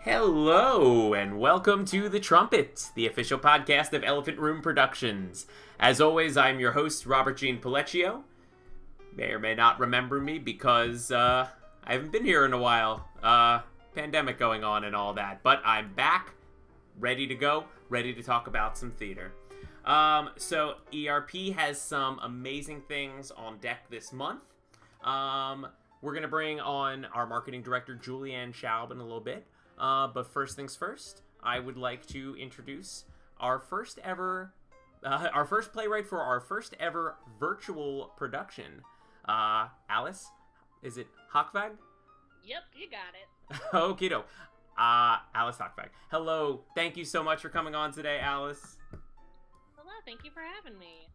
Hello, and welcome to The Trumpet, the official podcast of Elephant Room Productions. As always, I'm your host, Robert Jean Palecchio. May or may not remember me because I haven't been here in a while. Pandemic going on and all that. But I'm back, ready to go, ready to talk about some theater. So ERP has some amazing things on deck this month. We're going to bring on our marketing director, Julianne Schaub, in a little bit. But first things first, I would like to introduce our first playwright for our first ever virtual production. Alice, is it Hakvaag? Yep, you got it. Okido. Alice Hakvaag. Hello, thank you so much for coming on today, Alice. Hello, thank you for having me.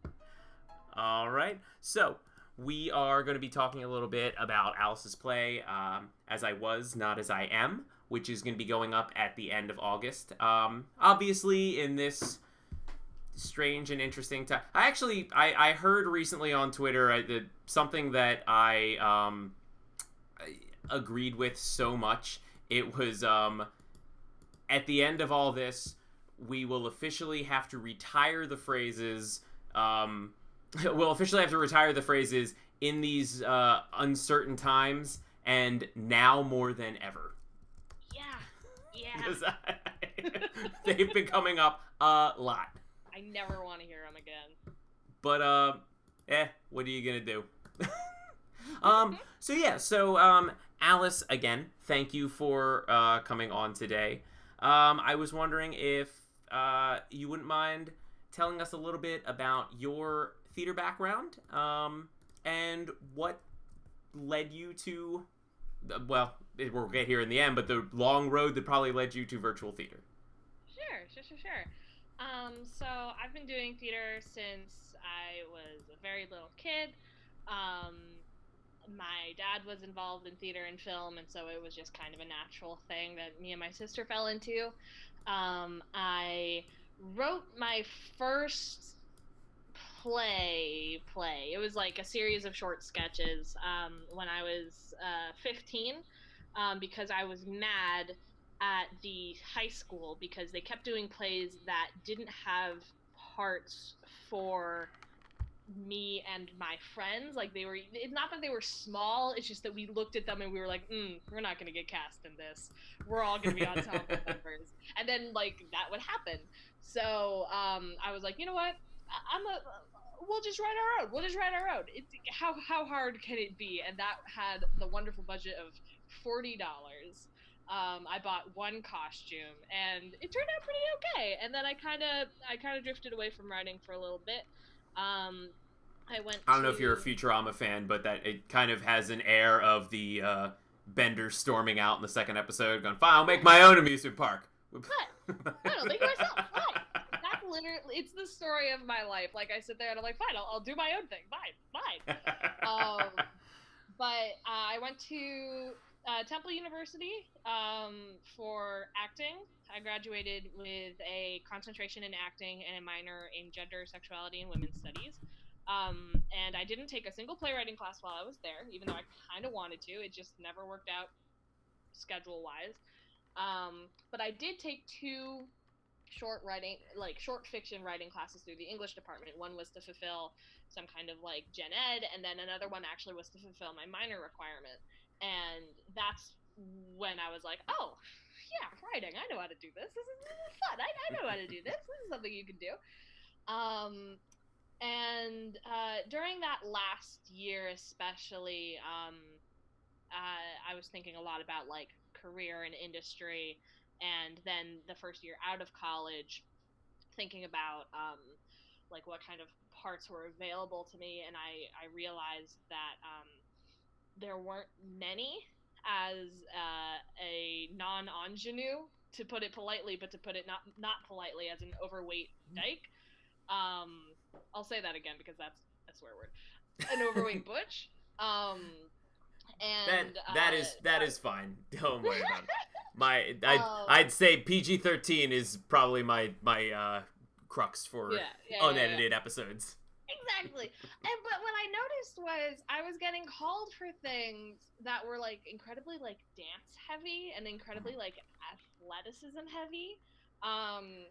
All right, so we are going to be talking a little bit about Alice's play, As I Was, Not As I Am, which is going to be going up at the end of August. Obviously, in this strange and interesting time. I heard recently on Twitter something that I agreed with so much. It was, at the end of all this, we will officially have to retire the phrases, in these uncertain times, and now more than ever. Yeah. They've been coming up a lot. I never want to hear them again. But, what are you gonna do? So Alice, again, thank you for coming on today. I was wondering if you wouldn't mind telling us a little bit about your theater background, and what led you to, we'll get here in the end, but the long road that probably led you to virtual theater. Sure. So I've been doing theater since I was a very little kid. My dad was involved in theater and film, and so it was just kind of a natural thing that me and my sister fell into. I wrote my first play. It was like a series of short sketches when I was 15, because I was mad at the high school because they kept doing plays that didn't have parts for me and my friends. Like, it's not that they were small, it's just that we looked at them and we were like, we're not gonna get cast in this, we're all gonna be ensemble members. And then, like, that would happen. So I was like, you know what, we'll just write our own. How hard can it be? And that had the wonderful budget of $40. I bought one costume, and it turned out pretty okay. And then I kind of drifted away from writing for a little bit. I don't know if you're a Futurama fan, but that it kind of has an air of the Bender storming out in the second episode, going, "Fine, I'll make my own amusement park." What? I'll make myself. Fine. That's literally, it's the story of my life. Like, I sit there and I'm like, fine, I'll do my own thing. Fine. But I went to Temple University for acting. I graduated with a concentration in acting and a minor in gender, sexuality, and women's studies. And I didn't take a single playwriting class while I was there, even though I kind of wanted to. It just never worked out schedule-wise. But I did take two short fiction writing classes through the English department. One was to fulfill some kind of like gen ed, and then another one actually was to fulfill my minor requirement. And that's when I was like, oh, yeah, writing, I know how to do this. This is fun. I know how to do this. This is something you can do. And during that last year especially, I was thinking a lot about like career and industry, and then the first year out of college, thinking about like what kind of parts were available to me, and I realized that there weren't many as a non-ingenue, to put it politely, but to put it not politely, as an overweight dyke. I'll say that again because that's a swear word. An overweight butch. And that is fine. Don't worry about it. I'd say PG-13 is probably my crux for unedited episodes. Exactly. But what I noticed was I was getting called for things that were like incredibly like dance heavy and incredibly like athleticism heavy. Um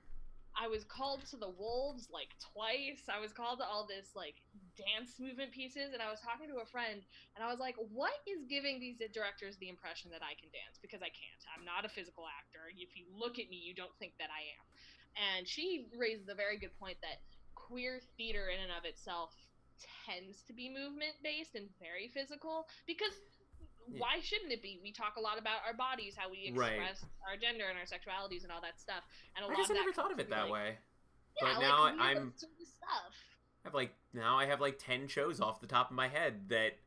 I was called to the Wolves like twice. I was called to all this like dance movement pieces, and I was talking to a friend, and I was like, "What is giving these directors the impression that I can dance? Because I can't. I'm not a physical actor. If you look at me, you don't think that I am." And she raised the very good point that queer theater in and of itself tends to be movement based and very physical because why shouldn't it be? We talk a lot about our bodies, how we Right. express our gender and our sexualities and all that stuff, and a I lot guess of I that never comes thought of it through that like way. But yeah, like now real sort of stuff. I have like 10 shows off the top of my head that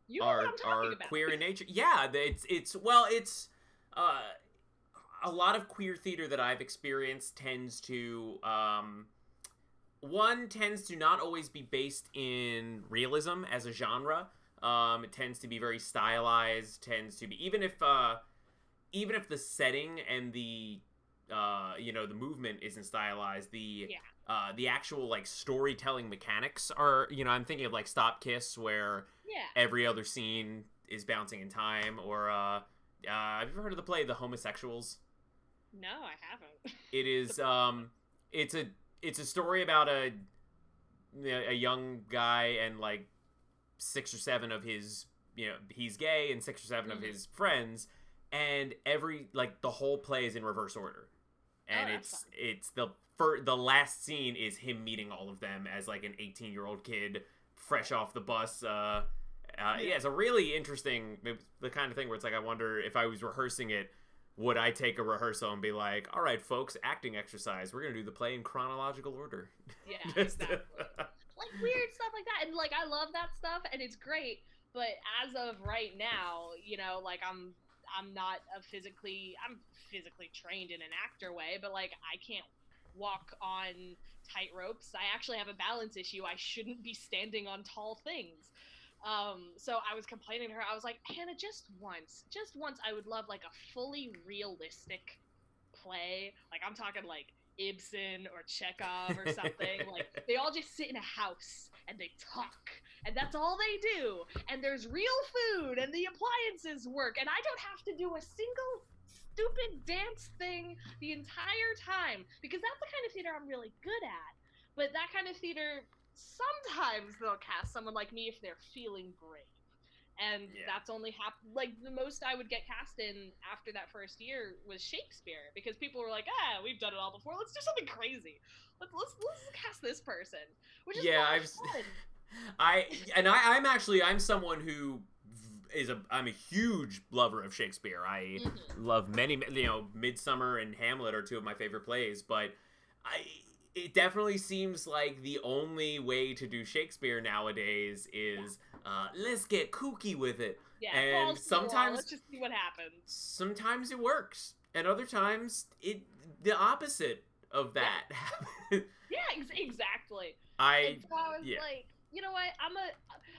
You know what are I'm talking about. queer in nature. Yeah, it's uh a lot of queer theater that I've experienced tends to one tends to not always be based in realism as a genre. It tends to be very stylized. Tends to be even if the setting and the the movement isn't stylized, Yeah. the actual like storytelling mechanics are, I'm thinking of like Stop Kiss, where Yeah. every other scene is bouncing in time, or have you ever heard of the play The Homosexuals? No, I haven't. It is it's a story about a young guy and like six or seven of his, he's gay, and six or 7 of his friends, and the whole play is in reverse order, and Oh, that's fun. it's the last scene is him meeting all of them as like an 18-year-old kid fresh off the bus. Yeah, it's a really interesting, the kind of thing where it's like, I wonder if I was rehearsing it, would I take a rehearsal and be like, all right, folks, acting exercise, we're gonna do the play in chronological order. Yeah, exactly. Like weird stuff like that, and like I love that stuff, and it's great. But as of right now, like I'm physically trained in an actor way, but like I can't walk on tight ropes. I actually have a balance issue. I shouldn't be standing on tall things. So I was complaining to her. I was like, Hannah, just once, I would love like a fully realistic play. Like I'm talking like Ibsen or Chekhov or something. Like they all just sit in a house and they talk, and that's all they do. And there's real food, and the appliances work, and I don't have to do a single stupid dance thing the entire time because that's the kind of theater I'm really good at. But that kind of theater, sometimes they'll cast someone like me if they're feeling brave, and Yeah. that's only happened like the most I would get cast in after that first year was Shakespeare, because people were like, we've done it all before, let's do something crazy, let's cast this person, which is a Yeah, lot of I've fun. I'm someone who I'm a huge lover of Shakespeare. I love many, Midsummer and Hamlet are two of my favorite plays, but it definitely seems like the only way to do Shakespeare nowadays is let's get kooky with it. Yeah, And balls to the wall, let's just see what happens. sometimes it works, and other times the opposite of that happens. Yeah, exactly. I And so I was yeah. like, you know what?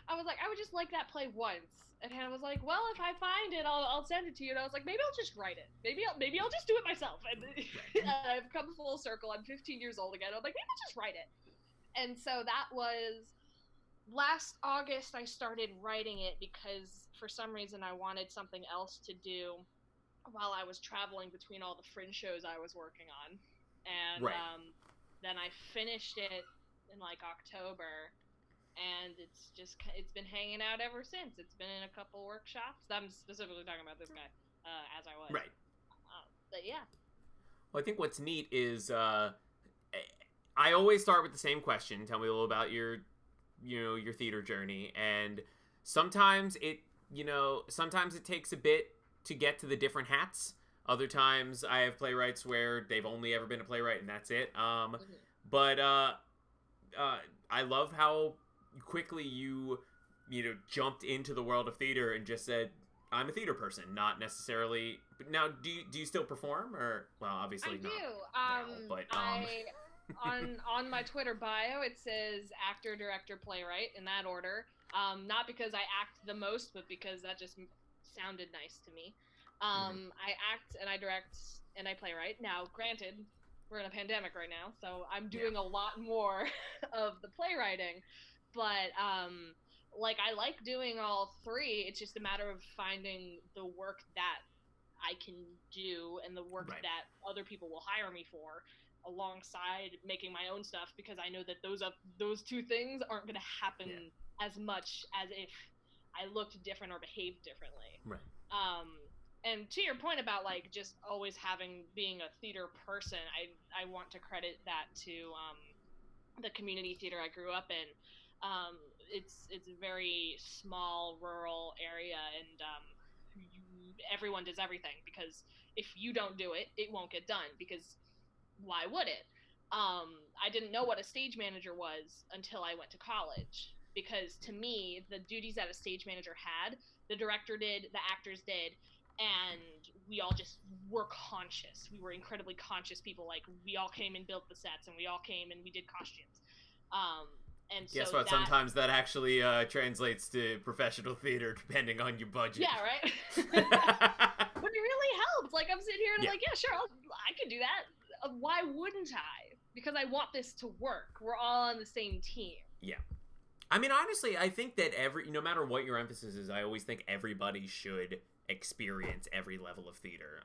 I was like, I would just like that play once. And Hannah was like, well, if I find it, I'll send it to you. And I was like, maybe I'll just write it. Maybe I'll just do it myself. And I've come full circle. I'm 15 years old again. I'm like, maybe I'll just write it. And so that was last August. I started writing it because for some reason I wanted something else to do while I was traveling between all the fringe shows I was working on. And Right. then I finished it in like October, and it's been hanging out ever since. It's been in a couple workshops. I'm specifically talking about this guy, as I was. Right. But yeah. Well, I think what's neat is I always start with the same question. Tell me a little about your theater journey, and sometimes sometimes it takes a bit to get to the different hats. Other times I have playwrights where they've only ever been a playwright and that's it. But I love how quickly you jumped into the world of theater and just said, I'm a theater person, not necessarily. Now, do you still perform, or well, obviously I not do. now, but I on my Twitter bio it says actor, director, playwright in that order. Not because I act the most, but because that just sounded nice to me. I act and I direct and I playwright. Now, granted, we're in a pandemic right now, so I'm doing a lot more of the playwriting. But like I like doing all three. It's just a matter of finding the work that I can do and the work Right. that other people will hire me for alongside making my own stuff, because I know that those two things aren't going to happen as much as if I looked different or behaved differently. Right. And to your point about like just always being a theater person, I want to credit that to the community theater I grew up in. It's a very small rural area, and everyone does everything, because if you don't do it, it won't get done, because why would it? I didn't know what a stage manager was until I went to college, because to me, the duties that a stage manager had, the director did, the actors did, and we all just were conscious. We were incredibly conscious people. Like, we all came and built the sets, and we all came and we did costumes. And Guess so what? Sometimes that actually translates to professional theater, depending on your budget. Yeah, right? But it really helps. Like, I'm sitting here and I'm like, yeah, sure, I could do that. Why wouldn't I? Because I want this to work. We're all on the same team. Yeah. I mean, honestly, I think that no matter what your emphasis is, I always think everybody should experience every level of theater.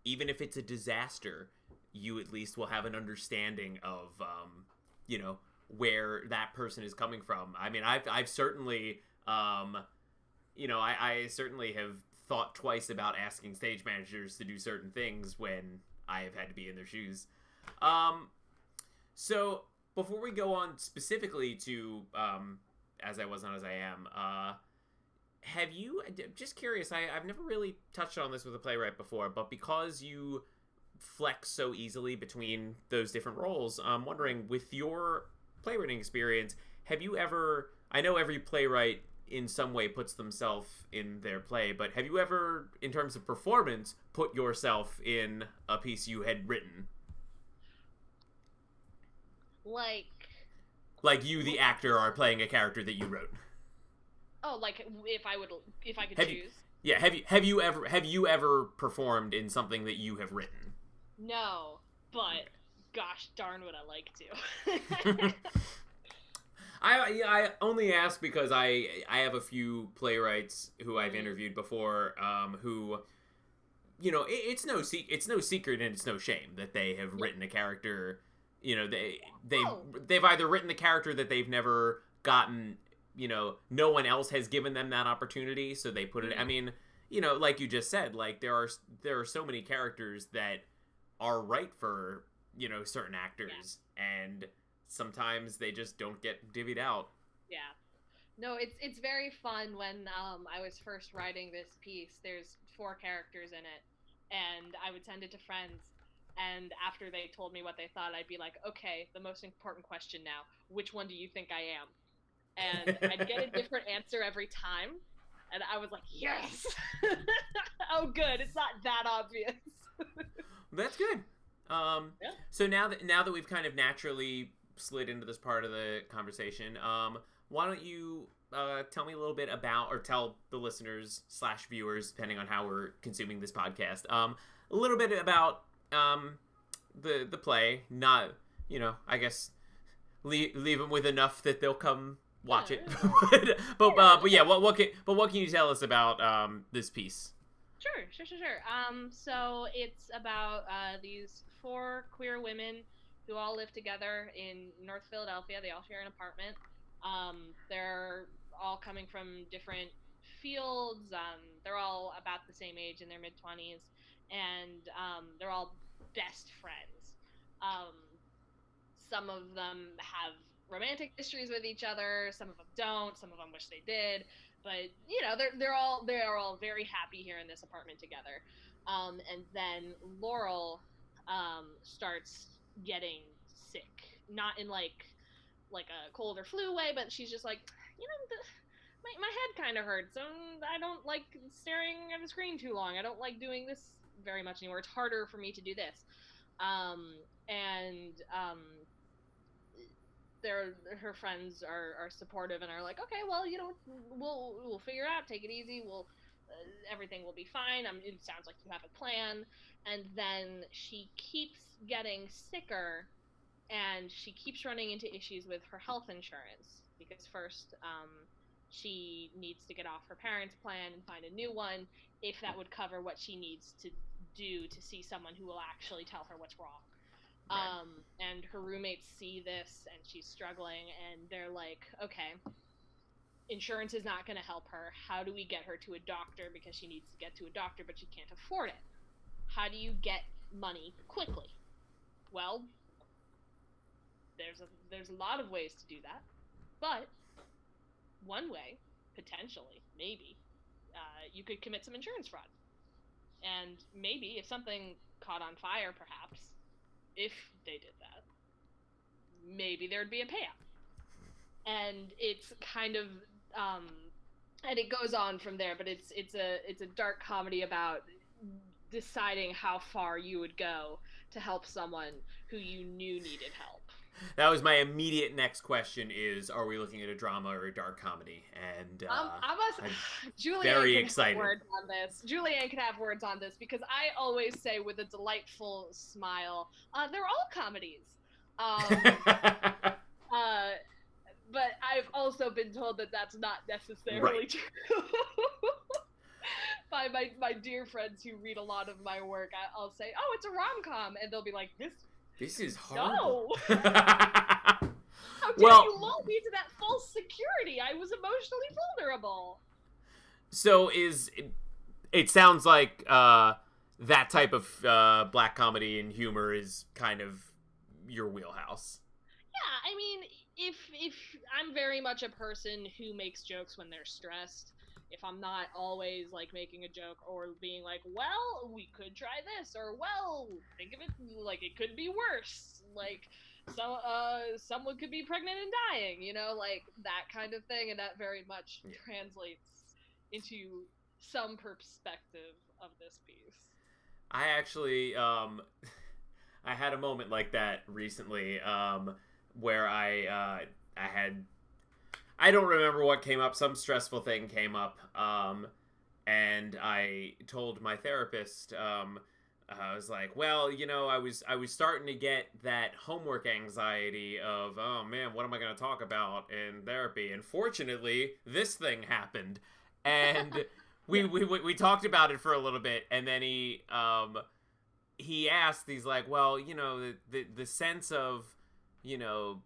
Even if it's a disaster, you at least will have an understanding of, where that person is coming from. I mean, I've certainly, I certainly have thought twice about asking stage managers to do certain things when I have had to be in their shoes. So before we go on specifically to As I Was Not As I Am, have you, just curious, I've never really touched on this with a playwright before, but because you flex so easily between those different roles, I'm wondering, with your playwriting experience, have you ever, I know every playwright in some way puts themselves in their play, but have you ever, in terms of performance, put yourself in a piece you had written? Like you, the actor, are playing a character that you wrote. Oh, like if I could choose. Have you ever performed in something that you have written? No, but gosh darn would I like to. I only ask because I have a few playwrights who I've interviewed before, who, it's no secret and it's no shame that they have written a character. They've either written the character that they've never gotten. No one else has given them that opportunity, so they put it. I mean, like you just said, like there are so many characters that are right for certain actors, and sometimes they just don't get divvied out. Yeah. No, it's very fun. When I was first writing this piece, there's 4 characters in it, and I would send it to friends, and after they told me what they thought, I'd be like, okay, the most important question now, which one do you think I am? And I'd get a different answer every time, and I was like, yes. Oh good, it's not that obvious. That's good. So now that we've kind of naturally slid into this part of the conversation, why don't you tell me a little bit about, or tell the listeners / viewers, depending on how we're consuming this podcast, a little bit about the play. Not, I guess leave them with enough that they'll come watch it. but yeah, what can you tell us about this piece? Sure. So it's about these 4 queer women who all live together in North Philadelphia. They all share an apartment. They're all coming from different fields. They're all about the same age, in their mid-20s, and they're all best friends. Some of them have romantic histories with each other. Some of them don't. Some of them wish they did. But they are all very happy here in this apartment together. And then Laurel starts getting sick, not in like a cold or flu way, but she's just like, my head kind of hurts. I don't like staring at a screen too long. I don't like doing this very much anymore. It's harder for me to do this. Her friends are supportive and are like, okay, well, we'll figure it out. Take it easy. We'll everything will be fine. It sounds like you have a plan. And then she keeps getting sicker, and she keeps running into issues with her health insurance, because first she needs to get off her parents' plan and find a new one, if that would cover what she needs to do to see someone who will actually tell her what's wrong. Right. And her roommates see this, and she's struggling, and they're like, okay, insurance is not going to help her. How do we get her to a doctor? Because she needs to get to a doctor, but she can't afford it. How do you get money quickly? Well, there's a lot of ways to do that, but one way, potentially, maybe, you could commit some insurance fraud. And maybe if something caught on fire, perhaps, if they did that, maybe there'd be a payout. And it's kind of, and it goes on from there, but it's a dark comedy about deciding how far you would go to help someone who you knew needed help. That was my immediate next question: is, are we looking at a drama or a dark comedy? And Julianne very can excited. Have words on this. Julianne can have words on this, because I always say with a delightful smile, they're all comedies. But I've also been told that that's not necessarily true. By my dear friends who read a lot of my work, I'll say, "Oh, it's a rom-com," and they'll be like, This is horrible. No. How dare you lull me to that false security? I was emotionally vulnerable. So it sounds like that type of black comedy and humor is kind of your wheelhouse. Yeah, I mean, if I'm very much a person who makes jokes when they're stressed, if I'm not always like making a joke or being like, well, we could try this, or well, think of it like it could be worse, like someone could be pregnant and dying, you know, like that kind of thing, and that very much translates into some perspective of this piece. I actually I had a moment like that recently, where I don't remember what came up. Some stressful thing came up, and I told my therapist. I was like, well, you know, I was starting to get that homework anxiety of, oh man, what am I going to talk about in therapy? And fortunately, this thing happened, and we talked about it for a little bit, and then he asked, he's like, well, you know, the sense of, you know,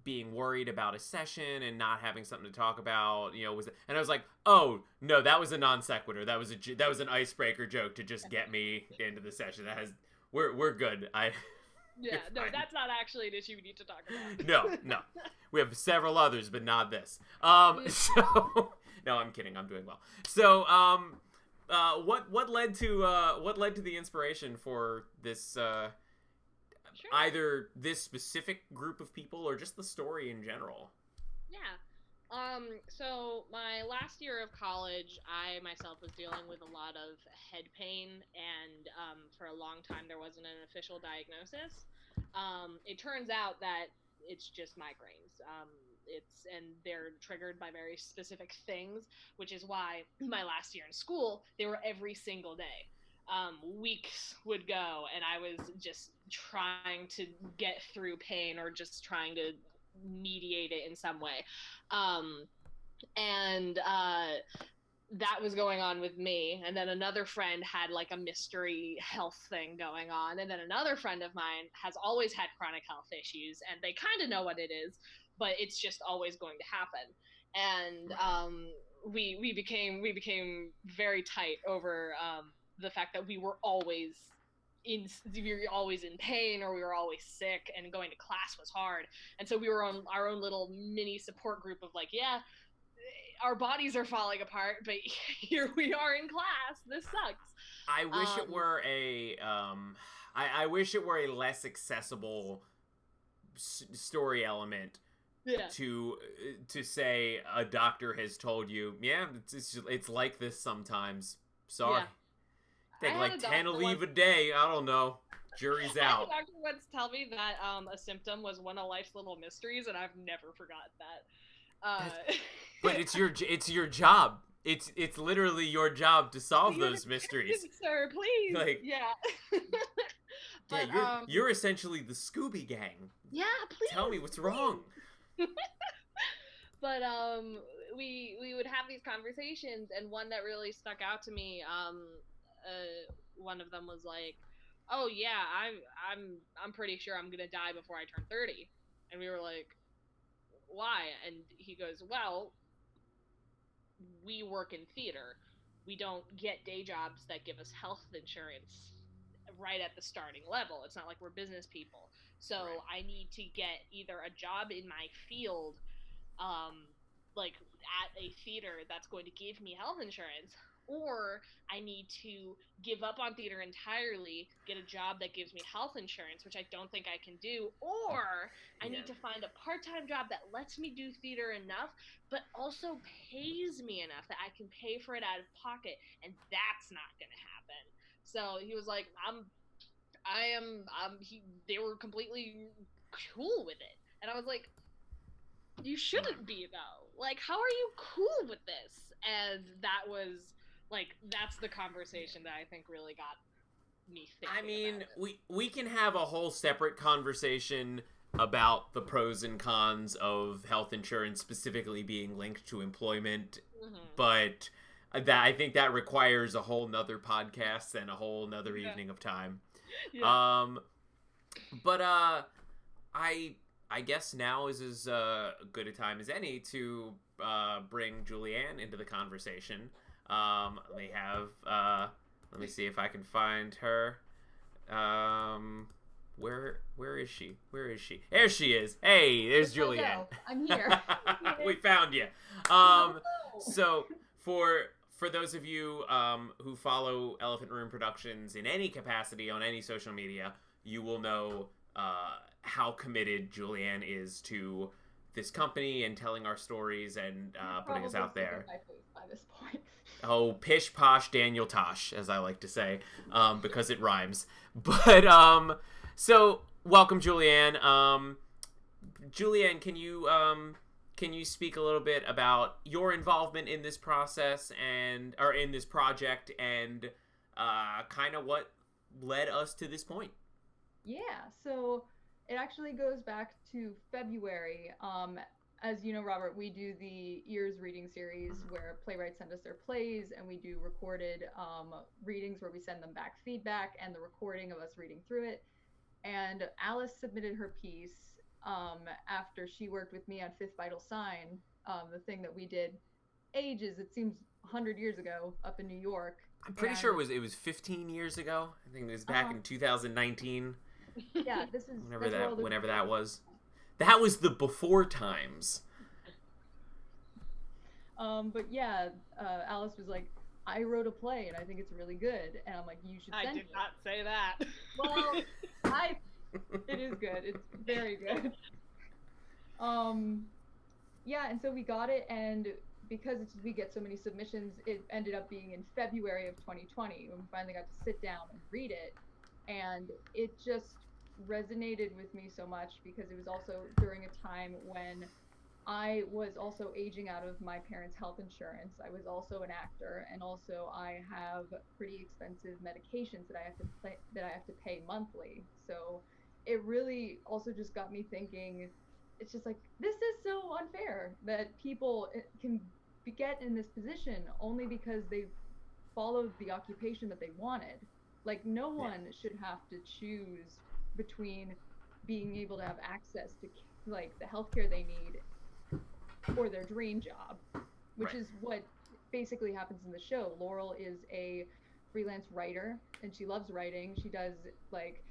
being worried about a session and not having something to talk about, you know, and I was like, oh no, that was a non sequitur. That was an icebreaker joke to just get me into the session. We're good. Yeah, no, that's not actually an issue we need to talk about. No, we have several others, but not this. So no, I'm kidding. I'm doing well. So, what led to the inspiration for this? Sure. Either this specific group of people or just the story in general. Yeah. So my last year of college, I myself was dealing with a lot of head pain, and for a long time there wasn't an official diagnosis. It turns out that it's just migraines. And they're triggered by very specific things, which is why my last year in school, they were every single day. Weeks would go, and I was just trying to get through pain or just trying to mediate it in some way. That was going on with me. And then another friend had like a mystery health thing going on. And then another friend of mine has always had chronic health issues, and they kind of know what it is, but it's just always going to happen. And we became very tight over the fact that we were always in pain, or we were always sick, and going to class was hard. And so we were on our own little mini support group of like, yeah, our bodies are falling apart, but here we are in class. This sucks. I wish it were I wish it were a less accessible story element. Yeah. To say a doctor has told you, yeah, it's like this sometimes. Sorry. Yeah. Take like 10 leave a day. I don't know. Jury's out. I had a doctor once tell me that a symptom was one of life's little mysteries, and I've never forgotten that. But it's your job. it's literally your job to solve those mysteries. Sir, please. Like, yeah. But, you're essentially the Scooby Gang. Yeah, please. Tell me what's wrong. But we would have these conversations, and one that really stuck out to me, one of them was like, "Oh yeah, I'm pretty sure I'm gonna die before I turn 30," and we were like, "Why?" And he goes, "Well, we work in theater. We don't get day jobs that give us health insurance right at the starting level. It's not like we're business people. So right. I need to get either a job in my field, like at a theater that's going to give me health insurance, or I need to give up on theater entirely, get a job that gives me health insurance, which I don't think I can do, or I need to find a part-time job that lets me do theater enough, but also pays me enough that I can pay for it out of pocket, and that's not going to happen." So he was like, they were completely cool with it. And I was like, you shouldn't be, though. Like, how are you cool with this? And that was, like, that's the conversation that I think really got me thinking. I mean, we can have a whole separate conversation about the pros and cons of health insurance specifically being linked to employment, but I think that requires a whole nother podcast and a whole nother evening of time. Yeah. But I guess now is as good a time as any to bring Julianne into the conversation. Let me see if I can find her. Where is she? There she is. Hey, there's Julianne. I'm here. We found you. So for those of you who follow Elephant Room Productions in any capacity on any social media, you will know how committed Julianne is to this company and telling our stories and putting us out there. By this point. Oh, pish posh Daniel Tosh, as I like to say, because it rhymes. But so welcome, Julianne. Julianne, can you speak a little bit about your involvement in this process or in this project and kind of what led us to this point? Yeah, so it actually goes back to February. As you know, Robert, we do the Ears reading series where playwrights send us their plays, and we do recorded readings where we send them back feedback and the recording of us reading through it. And Alice submitted her piece after she worked with me on Fifth Vital Sign, the thing that we did it seems 100 years ago up in New York. I'm pretty sure it was 15 years ago. I think it was back in 2019. Yeah, this is whenever that was. That was the before times. But yeah, Alice was like, I wrote a play and I think it's really good, and I'm like, you should send it. I did not say that. Well, it is good. It's very good. Yeah, and so we got it, and because we get so many submissions, it ended up being in February of 2020 when we finally got to sit down and read it, and it just resonated with me so much because it was also during a time when I was also aging out of my parents' health insurance. I was also an actor, and also I have pretty expensive medications that I have to pay monthly. So it really also just got me thinking, it's just like, this is so unfair that people can get in this position only because they've followed the occupation that they wanted. Like, no one should have to choose between being able to have access to like the healthcare they need or their dream job, which is what basically happens in the show. Laurel is a freelance writer, and she loves writing. She does like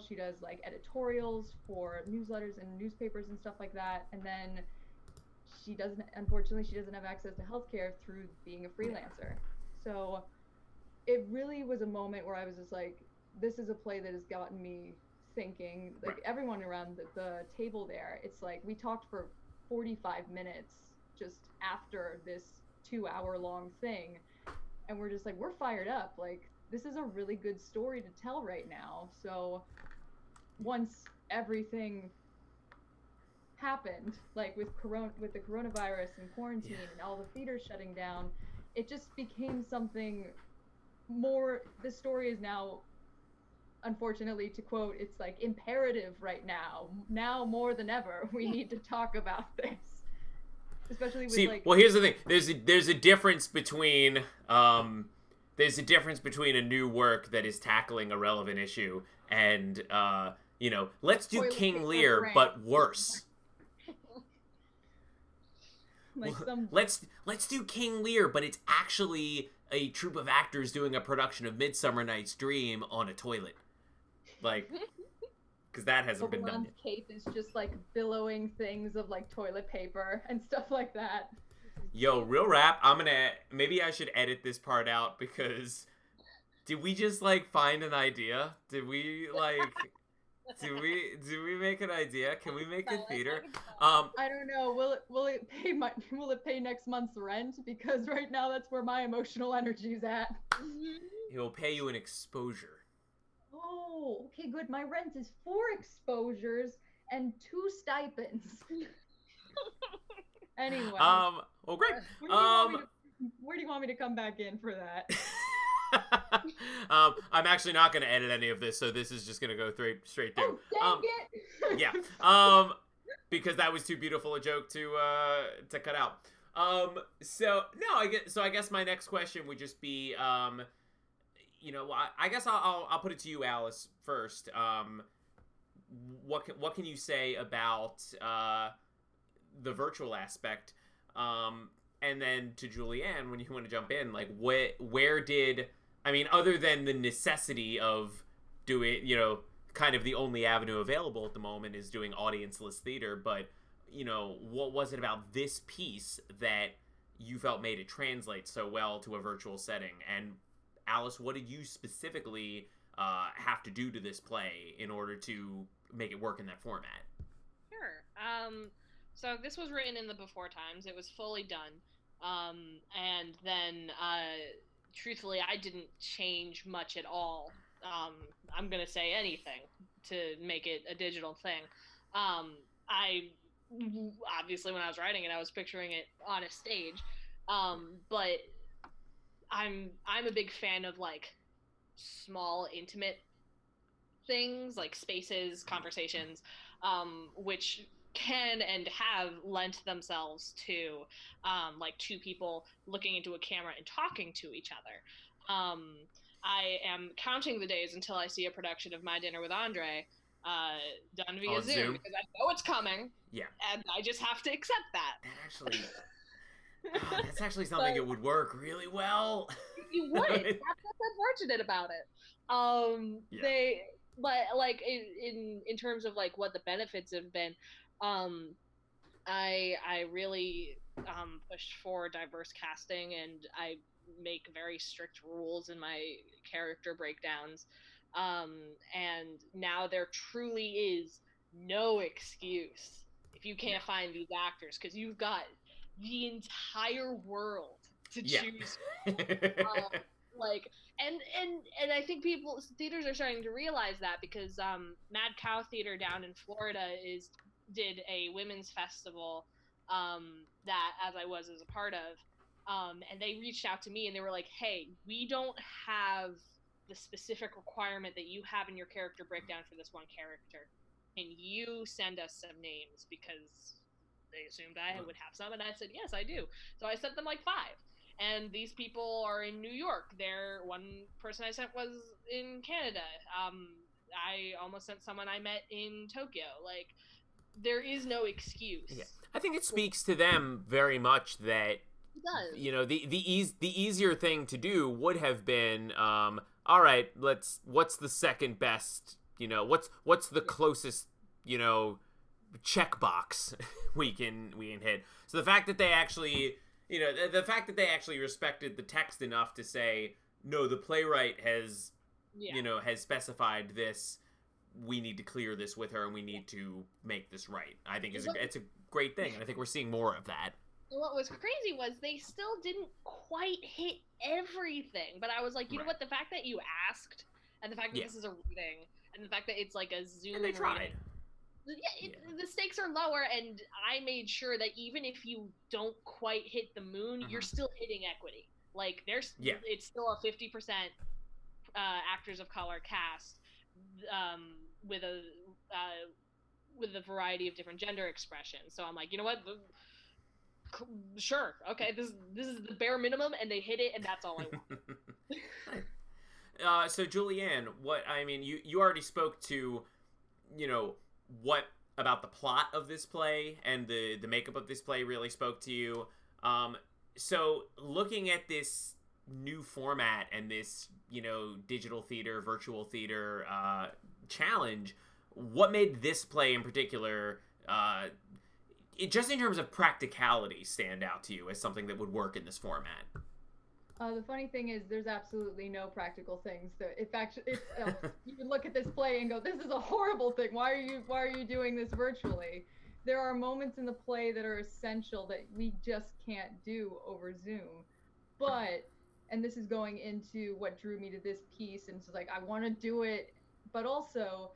she does like editorials for newsletters and newspapers and stuff like that. And then unfortunately, she doesn't have access to healthcare through being a freelancer. So it really was a moment where I was just like, this is a play that has gotten me thinking. Like everyone around the table there, it's like we talked for 45 minutes just after this 2-hour long thing, and we're just like, we're fired up. Like, this is a really good story to tell right now. So once everything happened, like with the coronavirus and quarantine and all the theaters shutting down, it just became something more. The story is now, unfortunately, to quote, it's like imperative right now more than ever we need to talk about this, especially with well, here's the thing. There's a difference between a new work that is tackling a relevant issue and let's do King Lear but worse. Let's do King Lear, but it's actually a troupe of actors doing a production of Midsummer Night's Dream on a toilet, like, because that hasn't been done yet. Cape is just like billowing things of like toilet paper and stuff like that. Yo, real rap. Maybe I should edit this part out, because did we just like find an idea? Did we like? Do we make an idea? Can we make a theater? I don't know. Will it pay next month's rent? Because right now that's where my emotional energy's at. It will pay you an exposure. Oh, okay, good. My rent is 4 exposures and 2 stipends. Anyway. Well, great. Where do you want me to come back in for that? I'm actually not going to edit any of this, so this is just going to go straight through. Oh, dang it! Yeah. Because that was too beautiful a joke to cut out. I guess my next question would just be, I guess I'll put it to you, Alice, first. What can you say about the virtual aspect? And then to Julianne, when you want to jump in, like, where did, I mean, other than the necessity of doing, kind of the only avenue available at the moment is doing audience-less theater, but, what was it about this piece that you felt made it translate so well to a virtual setting? And Alice, what did you specifically have to do to this play in order to make it work in that format? Sure. So this was written in the before times. It was fully done. And then, truthfully, I didn't change much at all. I'm going to say anything to make it a digital thing. Obviously, when I was writing it, I was picturing it on a stage. But I'm a big fan of, like, small, intimate things, like spaces, conversations, which can and have lent themselves to like 2 people looking into a camera and talking to each other. I am counting the days until I see a production of My Dinner with Andre done via Zoom, because I know it's coming. Yeah. And I just have to accept that. That's actually something that would work really well. You would. That's what's unfortunate about it. Yeah. But like in terms of like what the benefits have been, I really pushed for diverse casting, and I make very strict rules in my character breakdowns. And now there truly is no excuse if you can't find these actors, because you've got the entire world to choose from. And I think theaters are starting to realize that, because Mad Cow Theater down in Florida did a women's festival that as I was as a part of, and they reached out to me and they were like, hey, we don't have the specific requirement that you have in your character breakdown for this one character. Can you send us some names? Because they assumed I would have some, and I said, yes, I do. So I sent them like 5. And these people are in New York. One person I sent was in Canada. I almost sent someone I met in Tokyo. Like, there is no excuse. Yeah. I think it speaks to them very much that, it does. The easier thing to do would have been, all right, what's the second best, what's the closest, checkbox we can hit. So the fact that they actually, the fact that they actually respected the text enough to say, no, the playwright has, has specified this, we need to clear this with her and we need to make this right. I think it's a great thing, and I think we're seeing more of that. What was crazy was they still didn't quite hit everything, but I was like, you know what, the fact that you asked, and the fact that this is a reading, and the fact that it's like a Zoom and they tried. The stakes are lower, and I made sure that even if you don't quite hit the moon, you're still hitting equity. Like there's it's still a 50% actors of color cast, with a variety of different gender expressions. So I'm like, you know what, sure, okay, this is the bare minimum, and they hit it, and that's all I want. So Julianne, you already spoke to, what about the plot of this play and the makeup of this play really spoke to you. So looking at this new format and this, digital theater, virtual theater challenge, what made this play in particular, just in terms of practicality, stand out to you as something that would work in this format? The funny thing is, there's absolutely no practical things. You can look at this play and go, "This is a horrible thing. Why are you doing this virtually?" There are moments in the play that are essential that we just can't do over Zoom. And this is going into what drew me to this piece, and so like I want to do it, but also,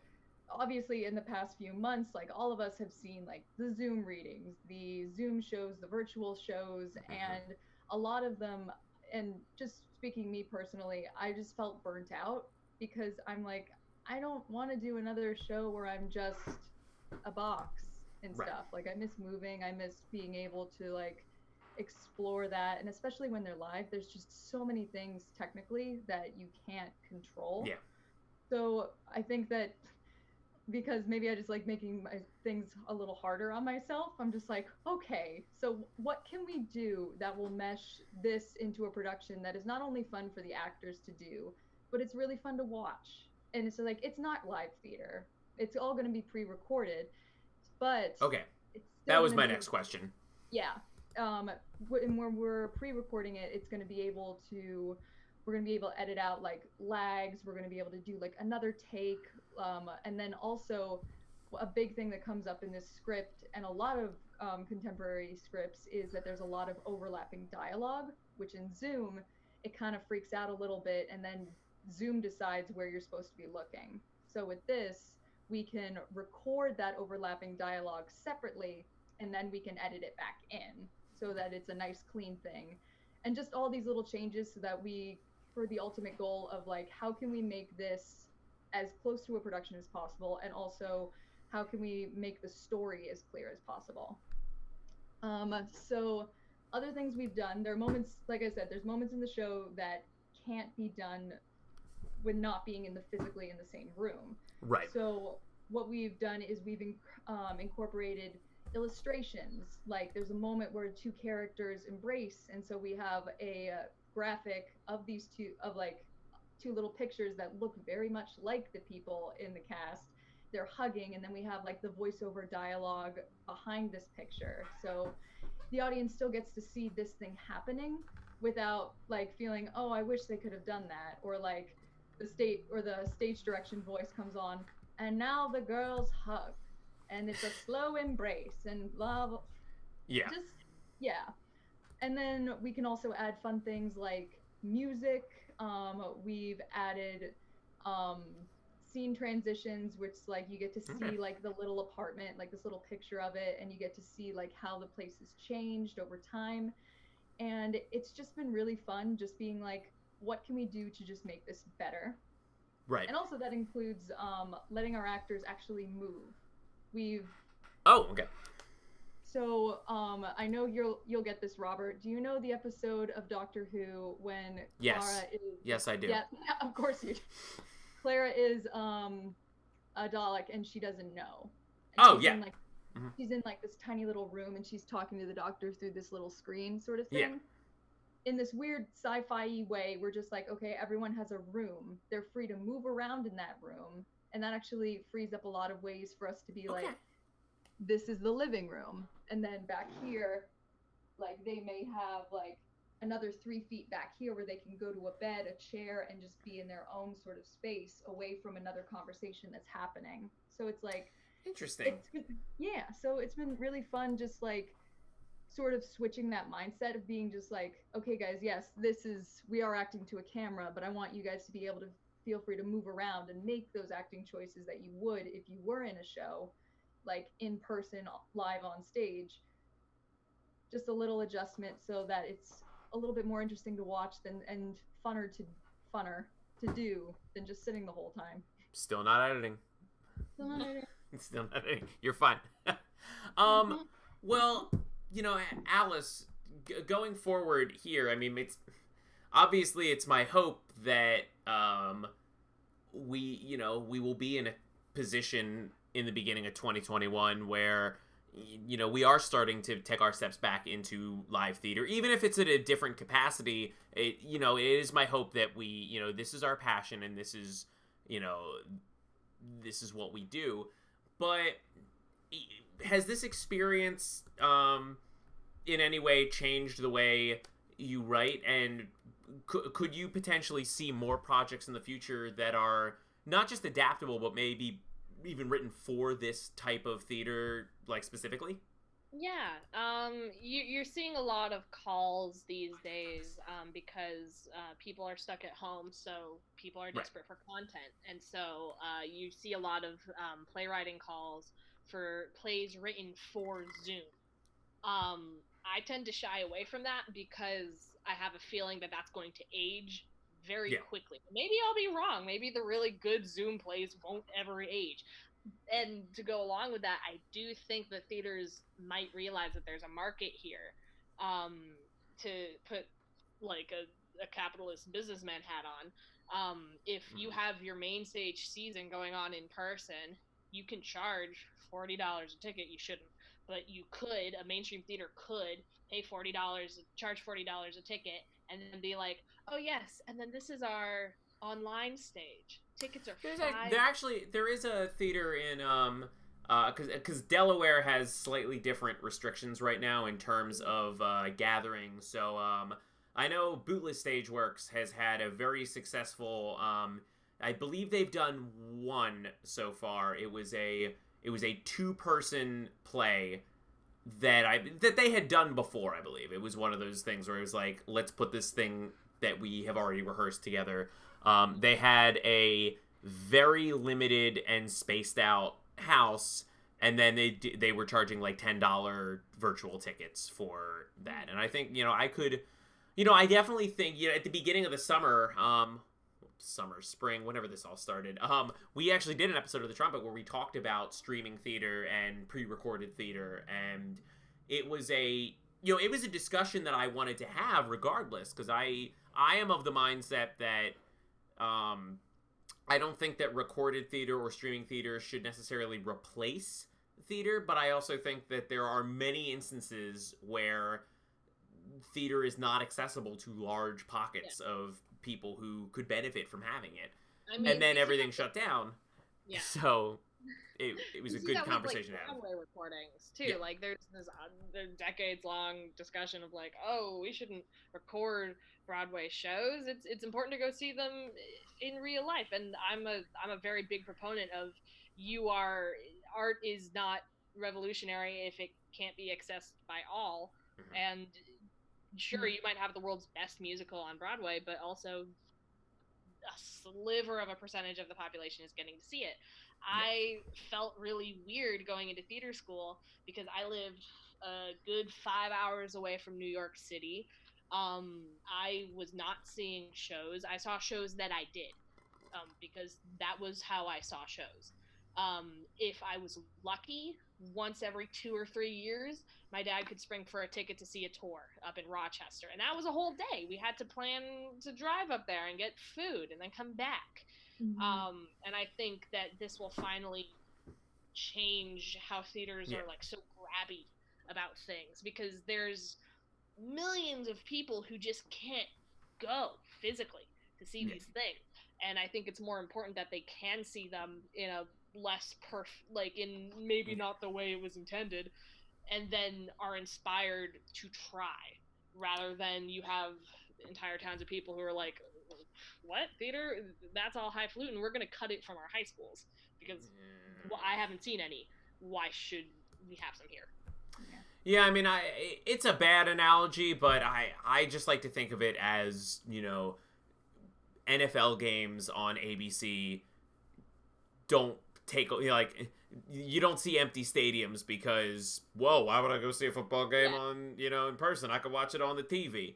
obviously, in the past few months, like all of us have seen like the Zoom readings, the Zoom shows, the virtual shows, and a lot of them. And just speaking me personally, I just felt burnt out because I'm like, I don't want to do another show where I'm just a box and stuff. Like I miss moving, I miss being able to like explore that, and especially when they're live, there's just so many things technically that you can't control. Yeah. So I think that because maybe I just like making my things a little harder on myself. I'm just like, okay, so what can we do that will mesh this into a production that is not only fun for the actors to do, but it's really fun to watch. And it's like, it's not live theater. It's all going to be pre-recorded, but okay, it's that was my next question. Yeah. And when we're pre-recording it, we're going to be able to edit out like lags. We're going to be able to do like another take. And then also a big thing that comes up in this script and a lot of contemporary scripts is that there's a lot of overlapping dialogue, which in Zoom, it kind of freaks out a little bit, and then Zoom decides where you're supposed to be looking. So with this, we can record that overlapping dialogue separately, and then we can edit it back in so that it's a nice clean thing. And just all these little changes so that for the ultimate goal of like, how can we make this as close to a production as possible, and also how can we make the story as clear as possible. So other things we've done, there are moments, like I said, there's moments in the show that can't be done with not being physically in the same room. Right. So what we've done is we've incorporated illustrations. Like there's a moment where two characters embrace, and so we have a graphic of these two little pictures that look very much like the people in the cast. They're hugging, and then we have like the voiceover dialogue behind this picture. So the audience still gets to see this thing happening without like feeling, oh, I wish they could have done that, or like the stage direction voice comes on, and now the girls hug, and it's a slow embrace and love. Yeah. And then we can also add fun things like music. We've added scene transitions, which like you get to see like the little apartment, like this little picture of it, and you get to see like how the place has changed over time. And it's just been really fun just being like, what can we do to just make this better? Right. And also that includes letting our actors actually move. Okay. So I know you'll get this, Robert. Do you know the episode of Doctor Who when Clara is... Yes, I do. Yeah, of course you do. Clara is a Dalek and she doesn't know. And she's in like this tiny little room and she's talking to the Doctor through this little screen sort of thing. Yeah. In this weird sci-fi way, we're just like, okay, everyone has a room. They're free to move around in that room. And that actually frees up a lot of ways for us to be like, this is the living room. And then back here, like they may have like another 3 feet back here where they can go to a bed, a chair, and just be in their own sort of space away from another conversation that's happening. So it's like interesting. So it's been really fun just like sort of switching that mindset of being just like, okay guys, yes, we are acting to a camera, but I want you guys to be able to feel free to move around and make those acting choices that you would if you were in a show, like in person, live on stage. Just a little adjustment so that it's a little bit more interesting to watch than and funner to do than just sitting the whole time. Still not editing. Still not editing. Still not editing. You're fine. Well, Alice, going forward here, I mean, it's my hope that we will be in a position in the beginning of 2021 where we are starting to take our steps back into live theater, even if it's at a different capacity. It is my hope that we, this is our passion, and this is what we do. But has this experience in any way changed the way you write, and could you potentially see more projects in the future that are not just adaptable, but maybe even written for this type of theater, like specifically? Yeah, you're seeing a lot of calls these days because people are stuck at home, so people are desperate for content, and so you see a lot of playwriting calls for plays written for Zoom. I tend to shy away from that because I have a feeling that that's going to age very quickly. Maybe I'll be wrong. Maybe the really good Zoom plays won't ever age. And to go along with that, I do think that theaters might realize that there's a market here, to put like a capitalist businessman hat on. If you have your main stage season going on in person, you can charge $40 a ticket. You shouldn't, but you could. A mainstream theater could pay charge $40 a ticket, and then be like, oh yes, and then this is our online stage. Tickets are there is a theater in because Delaware has slightly different restrictions right now in terms of gatherings. So I know Bootless Stageworks has had a very successful. I believe they've done one so far. It was a 2-person play that they had done before. I believe it was one of those things where it was like, let's put this thing that we have already rehearsed together. They had a very limited and spaced out house, and then they were charging like $10 virtual tickets for that. And I think I definitely think at the beginning of the summer, spring, whenever this all started, we actually did an episode of the Trumpet where we talked about streaming theater and pre-recorded theater, and it was a discussion that I wanted to have regardless, because I am of the mindset that I don't think that recorded theater or streaming theater should necessarily replace theater, but I also think that there are many instances where theater is not accessible to large pockets of people who could benefit from having it. I mean, and then everything shut down. Yeah. So it was a good conversation to have. Broadway recordings too. Yeah. Like there's this decades-long discussion of like, oh, we shouldn't record Broadway shows. It's important to go see them in real life. And I'm a very big proponent of art is not revolutionary if it can't be accessed by all. Mm-hmm. And sure, you might have the world's best musical on Broadway, but also a sliver of a percentage of the population is getting to see it. I felt really weird going into theater school because I lived a good 5 hours away from New York City. I was not seeing shows. I saw shows that I did, because that was how I saw shows. If I was lucky, once every 2 or 3 years, my dad could spring for a ticket to see a tour up in Rochester. And that was a whole day. We had to plan to drive up there and get food and then come back. Mm-hmm. And I think that this will finally change how theaters are like so grabby about things, because there's millions of people who just can't go physically to see these things. And I think it's more important that they can see them in a less in maybe not the way it was intended, and then are inspired to try, rather than you have entire towns of people who are like, what, theater? That's all highfalutin. We're going to cut it from our high schools because I haven't seen any. Why should we have some here? Yeah, I mean, it's a bad analogy, but I just like to think of it as, NFL games on ABC don't take, you don't see empty stadiums because, whoa, why would I go see a football game on, in person? I could watch it on the TV.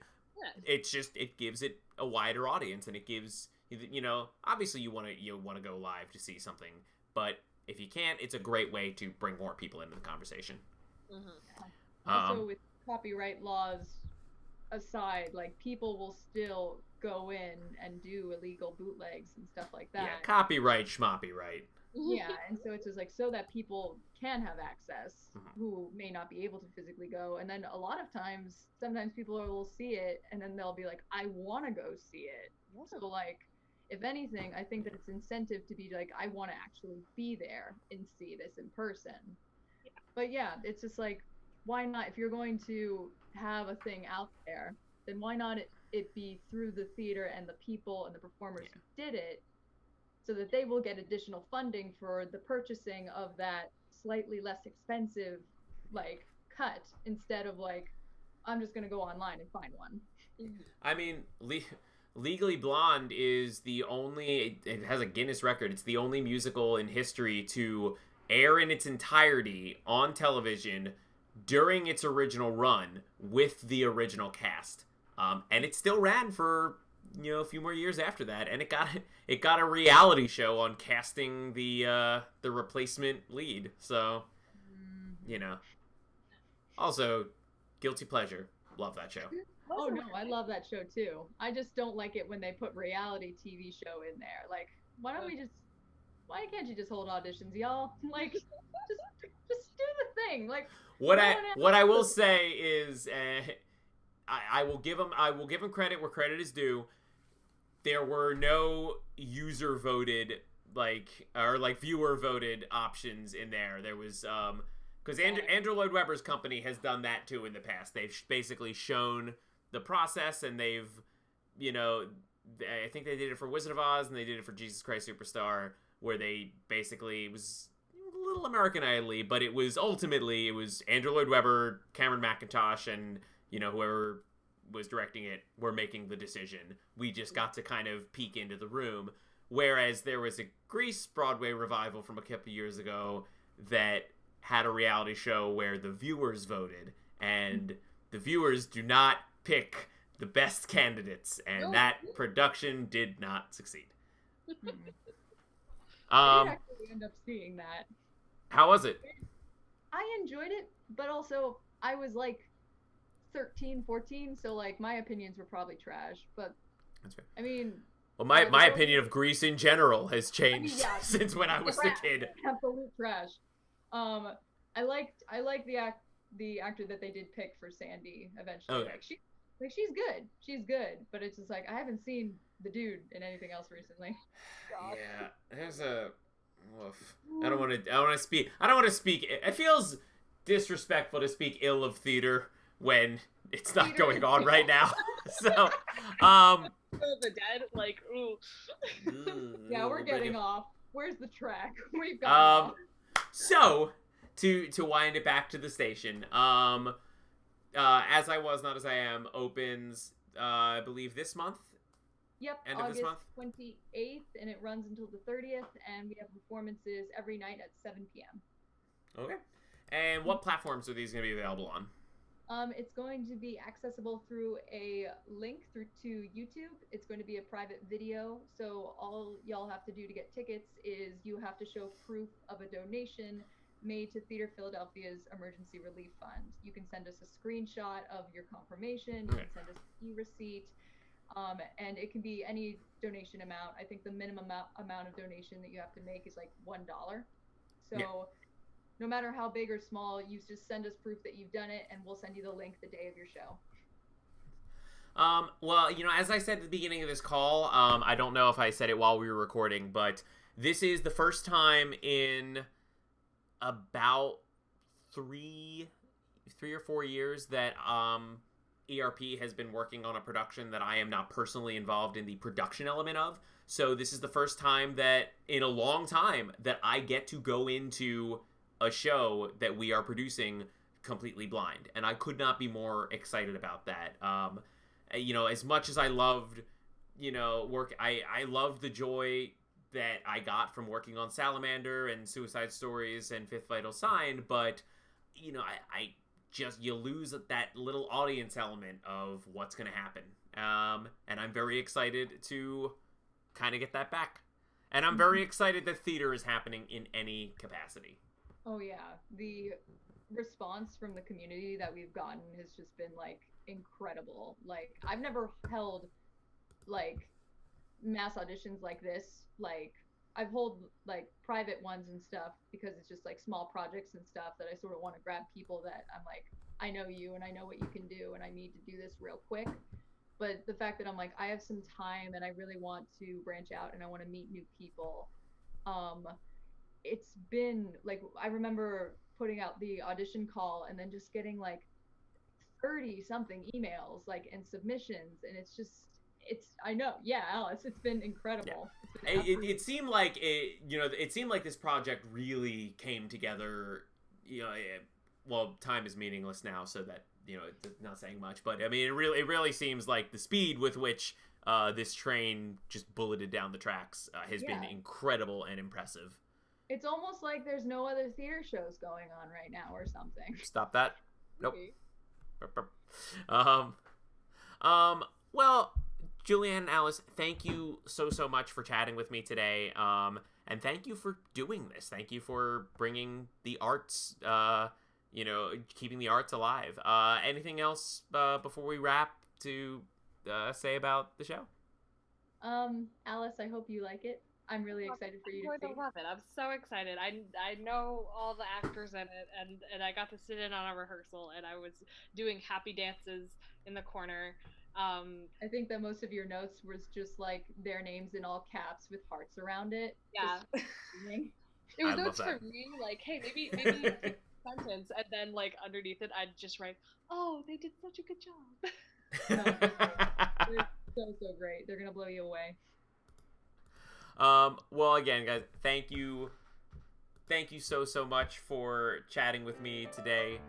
it's just, it gives it a wider audience, and it gives, obviously you want to go live to see something, but if you can't, it's a great way to bring more people into the conversation. Also, with copyright laws aside, like, people will still go in and do illegal bootlegs and stuff like that. Yeah, copyright, schmoppyright. Yeah, and so it's just like, so that people can have access who may not be able to physically go. And then a lot of times, sometimes people will see it and then they'll be like, I want to go see it. So, like, if anything, I think that it's incentive to be like, I want to actually be there and see this in person. Yeah. But yeah, it's just like, why not? If you're going to have a thing out there, then why not it be through the theater and the people and the performers who did it, so that they will get additional funding for the purchasing of that slightly less expensive, like, cut, instead of like, I'm just going to go online and find one. I mean, Legally Blonde is the only, it has a Guinness record, it's the only musical in history to air in its entirety on television during its original run with the original cast. And it still ran for, a few more years after that, and it got a reality show on casting the replacement lead. So, Also, guilty pleasure. Love that show. Oh no, I love that show too. I just don't like it when they put reality TV show in there. Like, why can't you just hold auditions, y'all? Like, just do the thing. Like, what I will say is, I will give them credit where credit is due. There were no user voted viewer voted options in there. There was because Andrew Lloyd Webber's company has done that too in the past. They've basically shown the process, and they've, I think they did it for Wizard of Oz and they did it for Jesus Christ Superstar, where they basically, it was a little American Idol-y, but it was Andrew Lloyd Webber, Cameron McIntosh, and whoever was directing it were making the decision. We just got to kind of peek into the room. Whereas there was a Grease Broadway revival from a couple years ago that had a reality show where the viewers voted, and the viewers do not pick the best candidates, and that production did not succeed. I did actually end up seeing that. How was it? I enjoyed it, but also I was like 13, 14, so like my opinions were probably trash, but that's fair. I mean, well, my opinion of Grease in general has changed since when I was a kid. Absolute trash. I liked the actor that they did pick for Sandy eventually. Okay. She's good, but it's just like, I haven't seen the dude in anything else recently. Yeah, there's a woof. I don't want to speak. It feels disrespectful to speak ill of theater when it's not going on right now. So, the dead, like, ooh. Yeah, we're getting off. Where's the track? We've got off. So, to wind it back to the station, As I Was, Not As I Am opens, I believe this month. Yep, end August of this month? 28th, and it runs until the 30th, and we have performances every night at 7 p.m. Okay. And what platforms are these going to be available on? It's going to be accessible through a link through to YouTube. It's going to be a private video, so all y'all have to do to get tickets is you have to show proof of a donation made to Theater Philadelphia's Emergency Relief Fund. You can send us a screenshot of your confirmation. You can send us an e-receipt, and it can be any donation amount. I think the minimum amount of donation that you have to make is like $1. So no matter how big or small, you just send us proof that you've done it, and we'll send you the link the day of your show. Well, as I said at the beginning of this call, I don't know if I said it while we were recording, but this is the first time in about three or 4 years that ERP has been working on a production that I am not personally involved in the production element of. So this is the first time that in a long time that I get to go into a show that we are producing completely blind, and I could not be more excited about that. As much as I loved, work, I loved the joy that I got from working on Salamander and Suicide Stories and Fifth Vital Sign, but, you lose that little audience element of what's going to happen. And I'm very excited to kind of get that back. And I'm very excited that theater is happening in any capacity. Oh yeah, the response from the community that we've gotten has just been like incredible. Like I've never held like mass auditions like this. Like I've held like private ones and stuff because it's just like small projects and stuff that I sort of want to grab people that I'm like, I know you and I know what you can do and I need to do this real quick. But the fact that I'm like, I have some time and I really want to branch out and I want to meet new people. It's been like, I remember putting out the audition call and then just getting like 30 something emails like and submissions. And it's just, I know. Yeah, Alice, it's been incredible. Yeah. It seemed like it seemed like this project really came together, well, time is meaningless now, so that, it's not saying much, but I mean, it really seems like the speed with which this train just bulleted down the tracks has been incredible and impressive. It's almost like there's no other theater shows going on right now or something. Stop that. Nope. Well, Julianne and Alice, thank you so much for chatting with me today. And thank you for doing this. Thank you for bringing the arts, keeping the arts alive. Anything else before we wrap to say about the show? Alice, I hope you like it. I'm really excited for you to see. I love it. I'm so excited. I know all the actors in it, and I got to sit in on a rehearsal, and I was doing happy dances in the corner. I think that most of your notes was just like their names in all caps with hearts around it. Yeah. It was notes for me, like, hey, maybe sentence, and then like underneath it, I'd just write, "Oh, they did such a good job." They're so great. They're gonna blow you away. Well, again, guys, thank you so much for chatting with me today.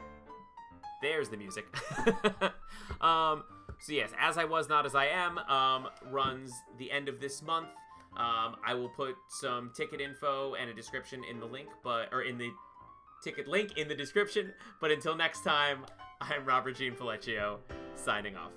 There's the music. So yes, As I Was Not As I Am runs the end of this month. I will put some ticket info and a description in the link, in the ticket link in the description. But until next time, I'm Robert Jean Pellecchio, signing off.